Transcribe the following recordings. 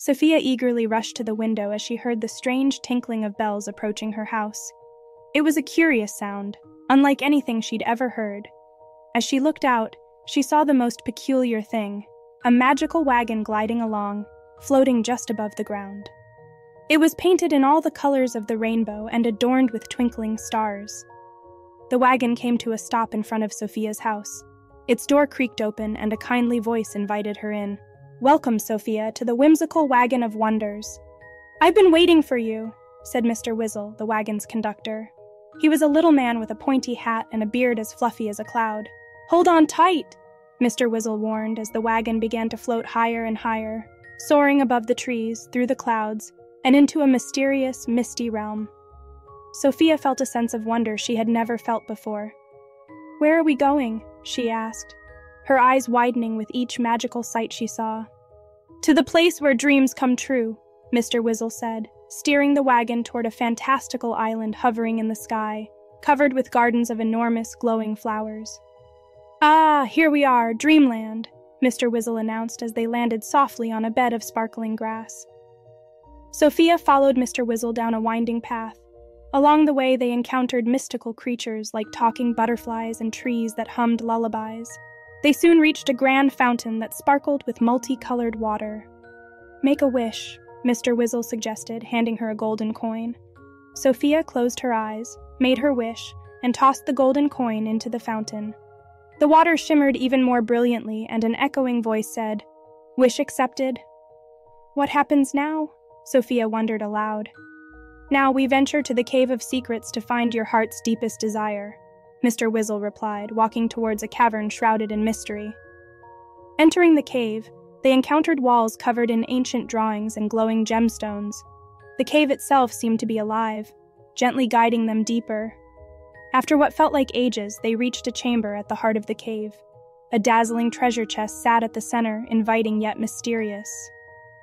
Sophia eagerly rushed to the window as she heard the strange tinkling of bells approaching her house. It was a curious sound, unlike anything she'd ever heard. As she looked out, she saw the most peculiar thing, a magical wagon gliding along, floating just above the ground. It was painted in all the colors of the rainbow and adorned with twinkling stars. The wagon came to a stop in front of Sophia's house. Its door creaked open and a kindly voice invited her in. "Welcome, Sophia, to the whimsical Wagon of Wonders." "I've been waiting for you," said Mr. Wizzle, the wagon's conductor. He was a little man with a pointy hat and a beard as fluffy as a cloud. "Hold on tight," Mr. Wizzle warned as the wagon began to float higher and higher, soaring above the trees, through the clouds, and into a mysterious, misty realm. Sophia felt a sense of wonder she had never felt before. "Where are we going?" she asked, her eyes widening with each magical sight she saw. "To the place where dreams come true," Mr. Wizzle said, steering the wagon toward a fantastical island hovering in the sky, covered with gardens of enormous, glowing flowers. "Ah, here we are, Dreamland," Mr. Wizzle announced as they landed softly on a bed of sparkling grass. Sophia followed Mr. Wizzle down a winding path. Along the way, they encountered mystical creatures like talking butterflies and trees that hummed lullabies. They soon reached a grand fountain that sparkled with multicolored water. "Make a wish," Mr. Wizzle suggested, handing her a golden coin. Sophia closed her eyes, made her wish, and tossed the golden coin into the fountain. The water shimmered even more brilliantly, and an echoing voice said, "Wish accepted." "What happens now?" Sophia wondered aloud. "Now we venture to the Cave of Secrets to find your heart's deepest desire," Mr. Wizzle replied, walking towards a cavern shrouded in mystery. Entering the cave, they encountered walls covered in ancient drawings and glowing gemstones. The cave itself seemed to be alive, gently guiding them deeper. After what felt like ages, they reached a chamber at the heart of the cave. A dazzling treasure chest sat at the center, inviting yet mysterious.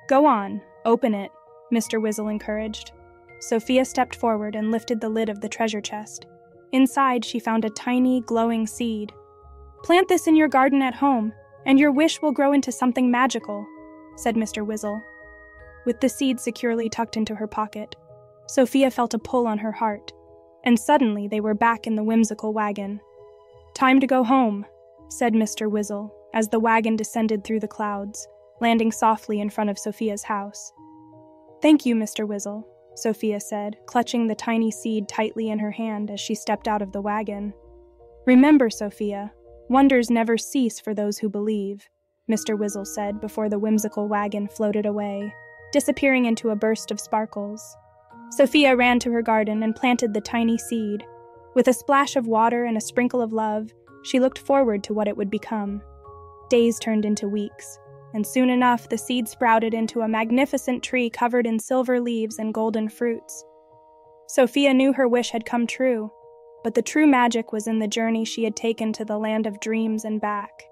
"Go on, open it," Mr. Wizzle encouraged. Sophia stepped forward and lifted the lid of the treasure chest. Inside, she found a tiny, glowing seed. "Plant this in your garden at home, and your wish will grow into something magical," said Mr. Wizzle. With the seed securely tucked into her pocket, Sophia felt a pull on her heart, and suddenly they were back in the whimsical wagon. "Time to go home," said Mr. Wizzle, as the wagon descended through the clouds, landing softly in front of Sophia's house. "Thank you, Mr. Wizzle," Sophia said, clutching the tiny seed tightly in her hand as she stepped out of the wagon. "Remember, Sophia, wonders never cease for those who believe," Mr. Wizzle said before the whimsical wagon floated away, disappearing into a burst of sparkles. Sophia ran to her garden and planted the tiny seed. With a splash of water and a sprinkle of love, she looked forward to what it would become. Days turned into weeks, and soon enough the seed sprouted into a magnificent tree covered in silver leaves and golden fruits. Sophia knew her wish had come true, but the true magic was in the journey she had taken to the land of dreams and back.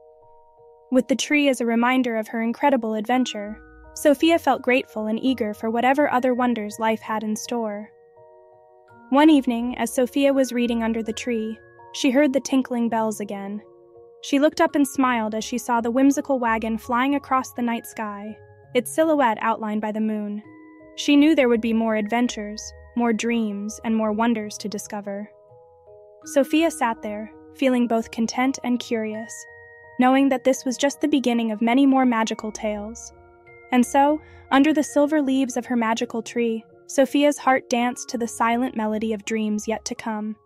With the tree as a reminder of her incredible adventure, Sophia felt grateful and eager for whatever other wonders life had in store. One evening, as Sophia was reading under the tree, she heard the tinkling bells again. She looked up and smiled as she saw the whimsical wagon flying across the night sky, its silhouette outlined by the moon. She knew there would be more adventures, more dreams, and more wonders to discover. Sophia sat there, feeling both content and curious, knowing that this was just the beginning of many more magical tales. And so, under the silver leaves of her magical tree, Sophia's heart danced to the silent melody of dreams yet to come.